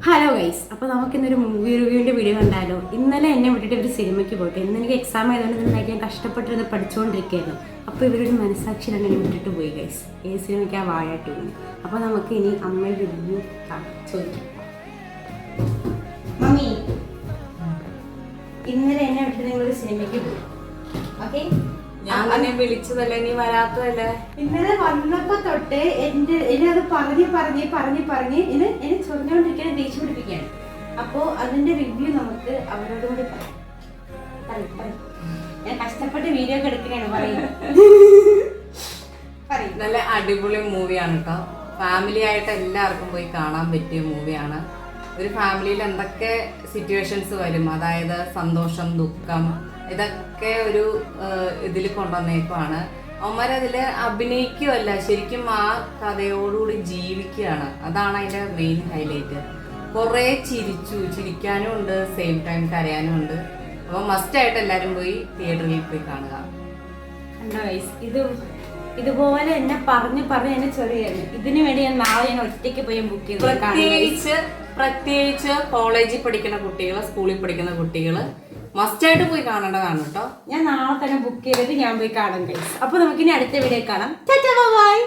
Hello guys, അപ്പോൾ നമുക്കിന്നൊരു movie റിവ്യൂവിൻ്റെ video കണ്ടാലോ. ഇന്നലെ എന്നെ വിട്ടിട്ട് ഒരു സിനിമയ്ക്ക് പോയിട്ട് ഇന്ന് എനിക്ക് എക്സാം ആയതുകൊണ്ട് നന്നായിട്ട് ഞാൻ കഷ്ടപ്പെട്ടിരുന്ന് പഠിച്ചുകൊണ്ടിരിക്കുകയായിരുന്നു. അപ്പോൾ ഇവരൊരു മനസാക്ഷിയിലാണ് എന്നെ വിട്ടിട്ട് പോയി ഗൈസ്. ഏത് സിനിമയ്ക്ക് ആ വാഴായിട്ട് വന്നു. അപ്പോൾ നമുക്ക് ഇനി അമ്മയുടെ റിവ്യൂ ചോദിക്കാം. മമ്മി, ഇന്നലെ എന്നെ വിട്ടിട്ട് നിങ്ങളൊരു സിനിമയ്ക്ക് പോയി, ഓക്കെ? ഞാൻ തന്നെ വിളിച്ചതല്ലേ, നീ വരാത്തതല്ലേ? ഇന്നലെ വന്നപ്പോ തൊട്ട് എന്നെ അത് പറഞ്ഞ് എന്നെ ചൊറിഞ്ഞോണ്ടിരിക്കാൻ ദേഷ്യം പിടിപ്പിക്കുകയാണ്. അപ്പോ അതിന്റെ റിവ്യൂ നമുക്ക് അവരോട് കൂടി പറയാം. ഞാൻ കഷ്ടപ്പെട്ട് വീഡിയോ ഒക്കെ എടുക്കുകയാണ്, പറയുന്നത്. നല്ല അടിപൊളി മൂവിയാണ് കേട്ടോ. ഫാമിലി ആയിട്ട് എല്ലാവർക്കും പോയി കാണാൻ പറ്റിയ മൂവിയാണ്. ഒരു ഫാമിലിയിൽ എന്തൊക്കെ സിറ്റുവേഷൻസ് വരും, അതായത് സന്തോഷം, ദുഃഖം, ഇതൊക്കെ ഒരു ഇതിൽ കൊണ്ടുവന്നേക്കുവാണ്. അവന്മാരതിൽ അഭിനയിക്കുകയല്ല, ശരിക്കും ആ കഥയോടുകൂടി ജീവിക്കുകയാണ്. അതാണ് അതിൻ്റെ മെയിൻ ഹൈലൈറ്റ്. കുറേ ചിരിക്കാനും ഉണ്ട്, സെയിം ടൈം കരയാനും ഉണ്ട്. അപ്പോൾ മസ്റ്റായിട്ട് എല്ലാവരും പോയി തിയേറ്ററിൽ പോയി കാണുക. ഇതുപോലെ എന്നെ പറഞ്ഞ് എന്നെ ചെറിയാണ്. ഇതിനു വേണ്ടി ഞാൻ നാളെ ഒറ്റയ്ക്ക് പോയി ബുക്ക് ചെയ്ത്, പ്രത്യേകിച്ച് കോളേജിൽ പഠിക്കുന്ന കുട്ടികൾ, സ്കൂളിൽ പഠിക്കുന്ന കുട്ടികൾ മസ്റ്റായിട്ട് പോയി കാണേണ്ടതാണ് കേട്ടോ. ഞാൻ നാളെ തന്നെ ബുക്ക് ചെയ്തിട്ട് ഞാൻ പോയി കാണാം ഗൈസ്. അപ്പോൾ നമുക്കിനി അടുത്ത വീഡിയോ കാണാം. Tata bye.